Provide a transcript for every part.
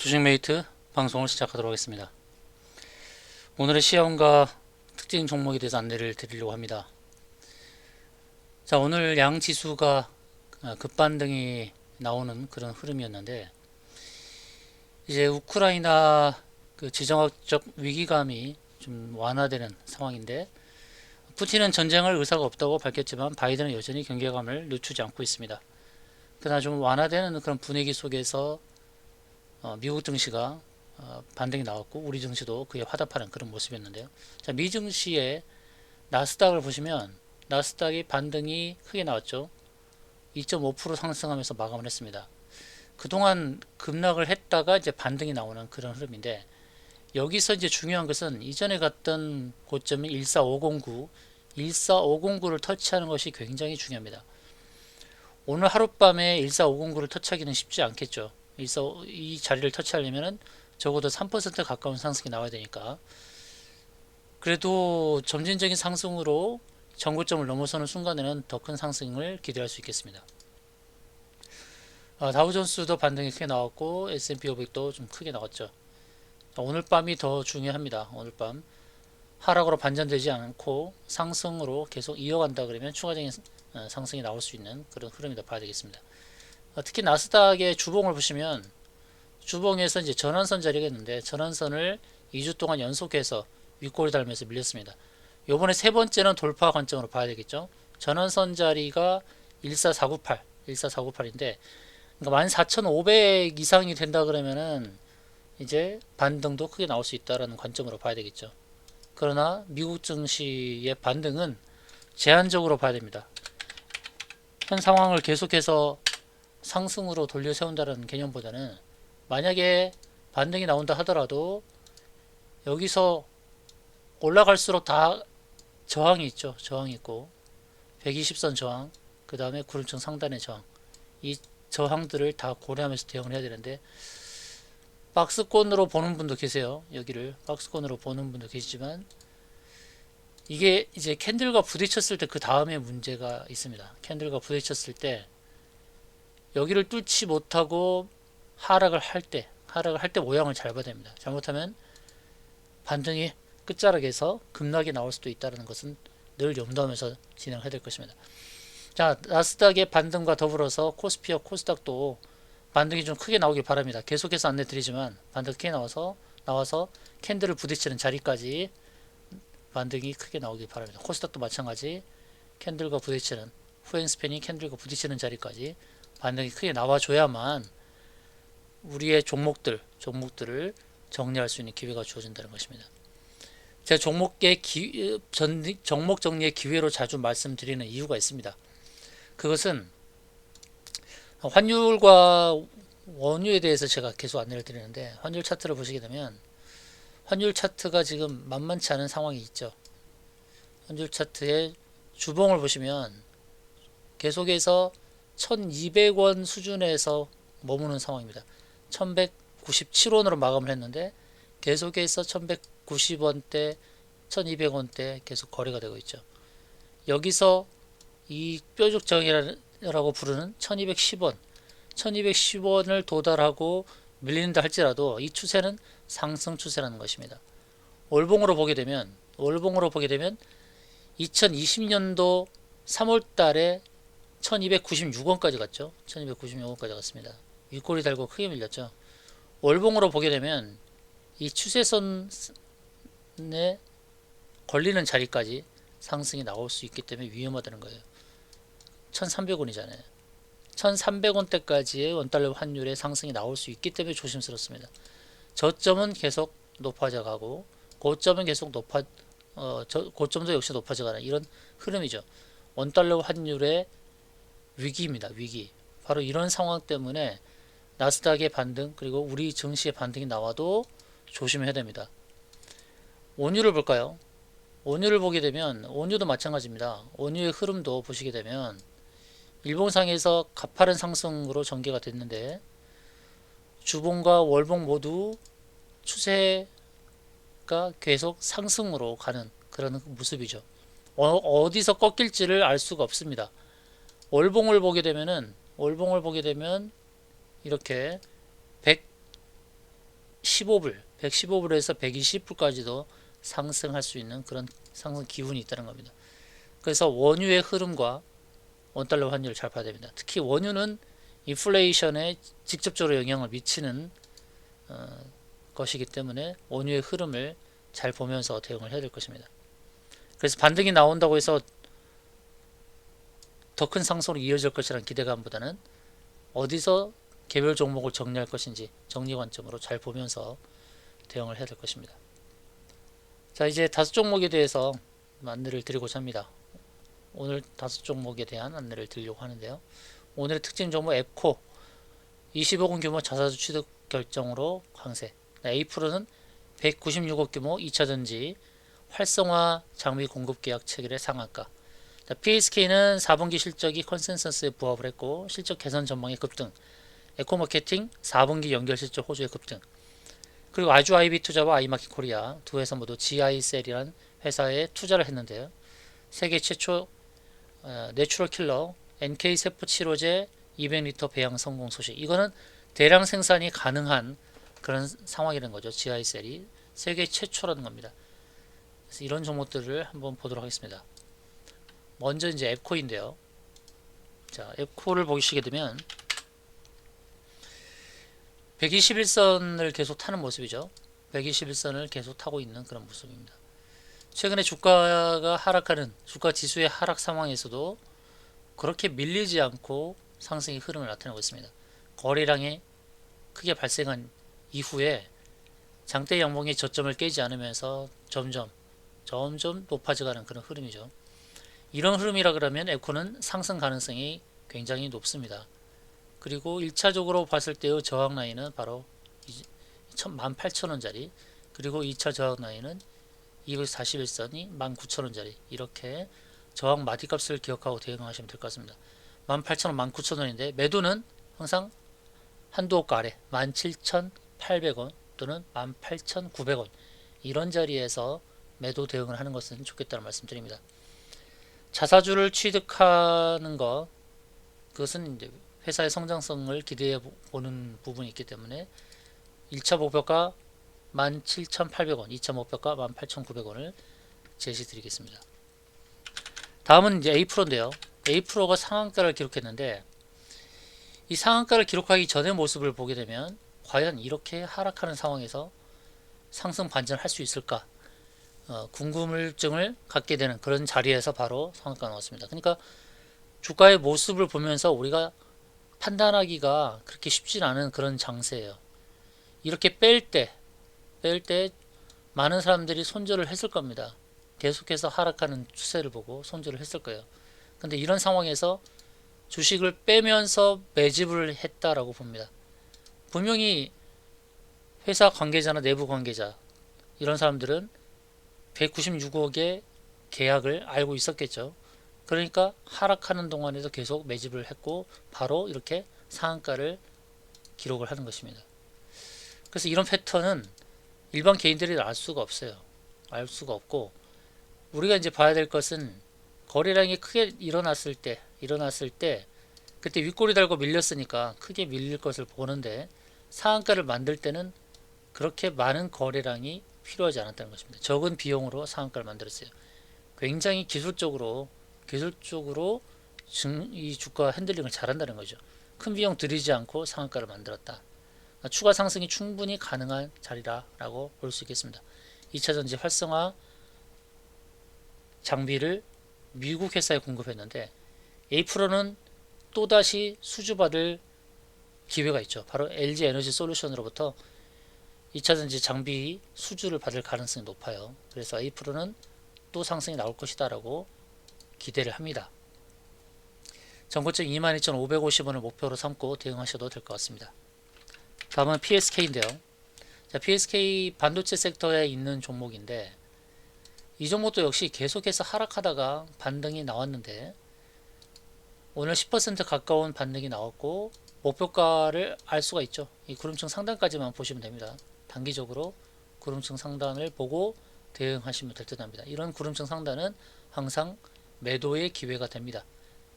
주식메이트 방송을 시작하도록 하겠습니다. 오늘의 시험과 특징 종목에 대해서 안내를 드리려고 합니다. 자, 오늘 양 지수가 급반등이 나오는 그런 흐름이었는데, 이제 우크라이나 그 지정학적 위기감이 좀 완화되는 상황인데, 푸틴은 전쟁할 의사가 없다고 밝혔지만 바이든은 여전히 경계감을 늦추지 않고 있습니다. 그러나 좀 완화되는 그런 분위기 속에서 미국 증시가 반등이 나왔고 우리 증시도 그에 화답하는 그런 모습이었는데요. 자, 미 증시의 나스닥을 보시면 나스닥이 반등이 크게 나왔죠. 2.5% 상승하면서 마감을 했습니다. 그동안 급락을 했다가 이제 반등이 나오는 그런 흐름인데, 여기서 이제 중요한 것은 이전에 갔던 고점이 14509, 14509를 터치하는 것이 굉장히 중요합니다. 오늘 하룻밤에 14509를 터치하기는 쉽지 않겠죠. 이 자리를 터치하려면 적어도 3% 가까운 상승이 나와야 되니까, 그래도 점진적인 상승으로 전고점을 넘어서는 순간에는 더 큰 상승을 기대할 수 있겠습니다. 다우존스도 반등이 크게 나왔고 S&P 500도 좀 크게 나왔죠. 오늘 밤이 더 중요합니다. 오늘 밤 하락으로 반전되지 않고 상승으로 계속 이어간다 그러면 추가적인 상승이 나올 수 있는 그런 흐름이다 봐야 되겠습니다. 특히 나스닥의 주봉을 보시면 주봉에서 이제 전환선 자리가 있는데, 전환선을 2주 동안 연속해서 윗골이 달면서 밀렸습니다. 요번에 세 번째는 돌파 관점으로 봐야 되겠죠. 전환선 자리가 14498, 14498인데, 그러니까 14,500 이상이 된다 그러면은 이제 반등도 크게 나올 수 있다라는 관점으로 봐야 되겠죠. 그러나 미국 증시의 반등은 제한적으로 봐야 됩니다. 현 상황을 계속해서 상승으로 돌려 세운다는 개념보다는, 만약에 반등이 나온다 하더라도 여기서 올라갈수록 다 저항이 있죠. 저항이 있고 120선 저항, 그 다음에 구름층 상단의 저항, 이 저항들을 다 고려하면서 대응을 해야 되는데, 박스권으로 보는 분도 계세요. 여기를 박스권으로 보는 분도 계시지만, 이게 이제 캔들과 부딪혔을 때 그 다음에 문제가 있습니다. 캔들과 부딪혔을 때 여기를 뚫지 못하고 하락을 할 때 모양을 잘 봐야 됩니다. 잘못하면 반등이 끝자락에서 급락이 나올 수도 있다는 것은 늘 염두하면서 진행해야 될 것입니다. 자, 나스닥의 반등과 더불어서 코스피와 코스닥도 반등이 좀 크게 나오길 바랍니다. 계속해서 안내 드리지만 반등 크게 나와서 캔들을 부딪히는 자리까지 반등이 크게 나오길 바랍니다. 코스닥도 마찬가지, 캔들과 부딪히는, 후행스팬이 캔들과 부딪히는 자리까지 반등이 크게 나와줘야만 우리의 종목들을 정리할 수 있는 기회가 주어진다는 것입니다. 제가 종목 정리의 기회로 자주 말씀드리는 이유가 있습니다. 그것은 환율과 원유에 대해서 제가 계속 안내를 드리는데, 환율 차트를 보시게 되면 환율 차트가 지금 만만치 않은 상황이 있죠. 환율 차트의 주봉을 보시면 계속해서 1200원 수준에서 머무는 상황입니다. 1197원으로 마감을 했는데 계속해서 1190원대, 1200원대 계속 거래가 되고 있죠. 여기서 이 뾰족정이라고 부르는 1210원, 1210원을 도달하고 밀린다 할지라도 이 추세는 상승 추세라는 것입니다. 월봉으로 보게 되면 2020년도 3월 달에 1296원까지 갔죠. 1296원까지 갔습니다. 윗골이 달고 크게 밀렸죠. 월봉으로 보게 되면 이 추세선에 걸리는 자리까지 상승이 나올 수 있기 때문에 위험하다는 거예요. 1300원이잖아요. 1300원대까지의 원달러 환율의 상승이 나올 수 있기 때문에 조심스럽습니다. 저점은 계속 높아져 가고 고점은 계속 고점도 역시 높아져 가는 이런 흐름이죠. 원달러 환율의 위기입니다. 위기. 바로 이런 상황 때문에 나스닥의 반등, 그리고 우리 증시의 반등이 나와도 조심해야 됩니다. 원유를 볼까요? 원유를 보게 되면 원유도 마찬가지입니다. 원유의 흐름도 보시게 되면 일봉상에서 가파른 상승으로 전개가 됐는데, 주봉과 월봉 모두 추세가 계속 상승으로 가는 그런 모습이죠. 어디서 꺾일지를 알 수가 없습니다. 월봉을 보게 되면 이렇게 115불, 115불에서 120불까지도 상승할 수 있는 그런 상승 기운이 있다는 겁니다. 그래서 원유의 흐름과 원달러 환율을 잘 봐야 됩니다. 특히 원유는 인플레이션에 직접적으로 영향을 미치는 것이기 때문에 원유의 흐름을 잘 보면서 대응을 해야 될 것입니다. 그래서 반등이 나온다고 해서 더 큰 상승으로 이어질 것이라는 기대감보다는 어디서 개별 종목을 정리할 것인지 정리 관점으로 잘 보면서 대응을 해야 될 것입니다. 자, 이제 5종목에 대해서 안내를 드리고자 합니다. 오늘 5종목에 대한 안내를 드리려고 하는데요. 오늘의 특징 종목 앱코 20억원 규모 자사주 취득 결정으로 강세. A-프로는 196억 규모 2차전지 활성화 장비 공급 계약 체결의 상한가. PSK는 4분기 실적이 컨센서스에 부합을 했고 실적 개선 전망의 급등. 에코마케팅 4분기 연결 실적 호주의 급등. 그리고 아주 IB투자와 아이마켓 코리아 두 회사 모두 GI셀이라는 회사에 투자를 했는데요. 세계 최초 내추럴 킬러 NK 세포 치료제 200리터 배양 성공 소식. 이거는 대량 생산이 가능한 그런 상황이라는 거죠. GI셀이 세계 최초라는 겁니다. 그래서 이런 종목들을 한번 보도록 하겠습니다. 먼저 이제 앱코인데요. 자, 앱코를 보시게 되면 121선을 계속 타는 모습이죠. 121선을 계속 타고 있는 그런 모습입니다. 최근에 주가가 하락하는 주가 지수의 하락 상황에서도 그렇게 밀리지 않고 상승의 흐름을 나타내고 있습니다. 거래량이 크게 발생한 이후에 장대 양봉의 저점을 깨지 않으면서 점점 높아져가는 그런 흐름이죠. 이런 흐름이라 그러면 에코는 상승 가능성이 굉장히 높습니다. 그리고 1차적으로 봤을 때의 저항 라인은 바로 18,000원짜리, 그리고 2차 저항 라인은 241선이 19,000원짜리, 이렇게 저항 마디값을 기억하고 대응하시면 될 것 같습니다. 18,000원, 19,000원인데 매도는 항상 한두 호가 아래 17,800원 또는 18,900원 이런 자리에서 매도 대응을 하는 것은 좋겠다는 말씀드립니다. 자사주를 취득하는 것, 그것은 이제 회사의 성장성을 기대해 보는 부분이 있기 때문에 1차 목표가 17,800원, 2차 목표가 18,900원을 제시 드리겠습니다. 다음은 이제 A-프로인데요. A-프로가 상한가를 기록했는데 이 상한가를 기록하기 전의 모습을 보게 되면 과연 이렇게 하락하는 상황에서 상승 반전을 할 수 있을까? 궁금증을 갖게 되는 그런 자리에서 바로 상한가 나왔습니다. 그러니까 주가의 모습을 보면서 우리가 판단하기가 그렇게 쉽진 않은 그런 장세예요. 이렇게 뺄 때 많은 사람들이 손절을 했을 겁니다. 계속해서 하락하는 추세를 보고 손절을 했을 거예요. 근데 이런 상황에서 주식을 빼면서 매집을 했다라고 봅니다. 분명히 회사 관계자나 내부 관계자 이런 사람들은 196억의 계약을 알고 있었겠죠. 그러니까 하락하는 동안에도 계속 매집을 했고 바로 이렇게 상한가를 기록을 하는 것입니다. 그래서 이런 패턴은 일반 개인들이 알 수가 없어요. 알 수가 없고 우리가 이제 봐야 될 것은 거래량이 크게 일어났을 때 그때 윗꼬리 달고 밀렸으니까 크게 밀릴 것을 보는데 상한가를 만들 때는 그렇게 많은 거래량이 필요하지 않았다는 것입니다. 적은 비용으로 상한가를 만들었어요. 굉장히 기술적으로 이 주가 핸들링을 잘한다는 거죠. 큰 비용 들이지 않고 상한가를 만들었다. 추가 상승이 충분히 가능한 자리라고 볼 수 있겠습니다. 2차전지 활성화 장비를 미국 회사에 공급했는데 A-프로는 또다시 수주받을 기회가 있죠. 바로 LG 에너지 솔루션으로부터 2차전지 장비 수주를 받을 가능성이 높아요. 그래서 A-프로는 또 상승이 나올 것이다 라고 기대를 합니다. 전고점 22,550원을 목표로 삼고 대응하셔도 될 것 같습니다. 다음은 PSK인데요. 자, PSK 반도체 섹터에 있는 종목인데 이 종목도 역시 계속해서 하락하다가 반등이 나왔는데 오늘 10% 가까운 반등이 나왔고 목표가를 알 수가 있죠. 이 구름층 상단까지만 보시면 됩니다. 단기적으로 구름층 상단을 보고 대응하시면 될 듯 합니다. 이런 구름층 상단은 항상 매도의 기회가 됩니다.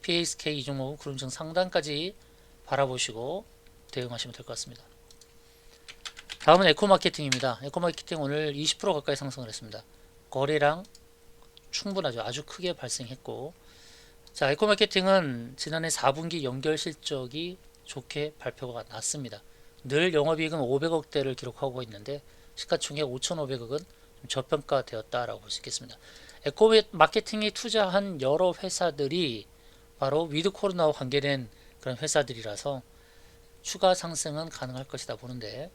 PSK 이 종목은 구름층 상단까지 바라보시고 대응하시면 될 것 같습니다. 다음은 에코마케팅입니다. 에코마케팅 오늘 20% 가까이 상승을 했습니다. 거래량 충분하죠. 아주 크게 발생했고, 자, 에코마케팅은 지난해 4분기 연결 실적이 좋게 발표가 났습니다. 늘 영업이익은 500억대를 기록하고 있는데 시가총액 5,500억은 저평가되었다라고 볼 수 있겠습니다. 에코마케팅이 투자한 여러 회사들이 바로 위드 코로나와 관계된 그런 회사들이라서 추가 상승은 가능할 것이다 보는데,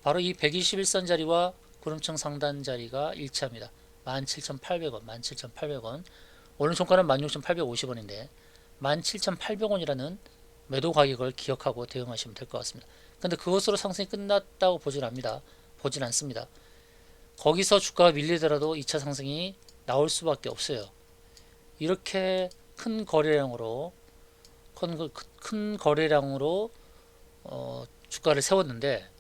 바로 이 121선 자리와 구름청 상단 자리가 일치합니다. 17,800원, 17,800원. 오늘 종가는 16,850원인데 17,800원이라는 매도 가격을 기억하고 대응하시면 될 것 같습니다. 근데 그것으로 상승이 끝났다고 보진 않습니다. 거기서 주가가 밀리더라도 2차 상승이 나올 수밖에 없어요. 이렇게 큰 거래량으로 주가를 세웠는데,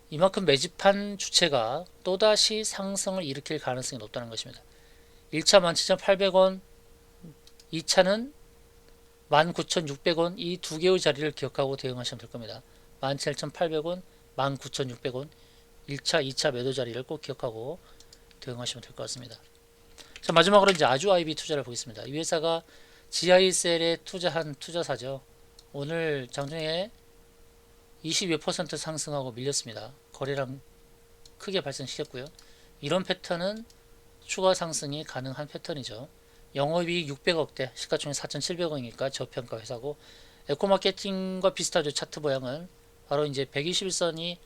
이만큼 매집한 주체가 또다시 상승을 일으킬 가능성이 높다는 것입니다. 1차 17,800원, 2차는 19,600원, 이 두 개의 자리를 기억하고 대응하시면 될 겁니다. 17,800원, 19,600원, 1차, 2차 매도 자리를 꼭 기억하고 대응하시면 될 것 같습니다. 자, 마지막으로 이제 아주아이비 투자를 보겠습니다. 이 회사가 GI셀에 투자한 투자사죠. 오늘 장중에 22% 상승하고 밀렸습니다. 거래량 크게 발생시켰고요. 이런 패턴은 추가 상승이 가능한 패턴이죠. 영업이익 600억대, 시가총액 4,700원이니까 저평가 회사고, 에코마케팅과 비슷하죠. 차트 모양은 바로 이제 121선이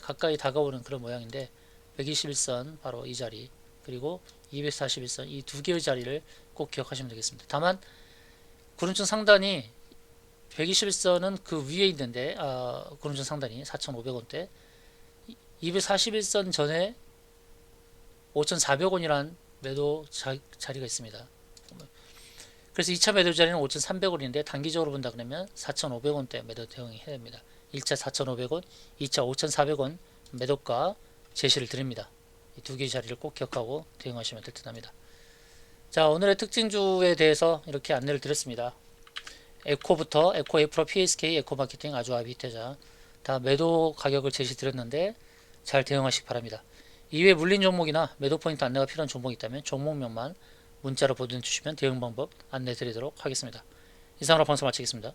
가까이 다가오는 그런 모양인데, 121선 바로 이 자리, 그리고 241선 이 두 개의 자리를 꼭 기억하시면 되겠습니다. 다만 구름청 상단이 121선은 그 위에 있는데, 구름청 상단이 4,500원대, 241선 전에 5,400원이란 매도 자리가 있습니다. 그래서 2차 매도 자리는 5,300원인데 단기적으로 본다 그러면 4,500원대 매도 대응이 해야 됩니다. 1차 4,500원, 2차 5,400원 매도가 제시를 드립니다. 이 두 개의 자리를 꼭 기억하고 대응하시면 될 듯 합니다. 자, 오늘의 특징주에 대해서 이렇게 안내를 드렸습니다. 에코부터 에코 에프로 PSK, 에코마케팅, 아주아이비 투자 다 매도 가격을 제시 드렸는데 잘 대응하시기 바랍니다. 이외에 물린 종목이나 매도 포인트 안내가 필요한 종목이 있다면 종목명만 문자로 보내주시면 대응 방법 안내 드리도록 하겠습니다. 이상으로 방송 마치겠습니다.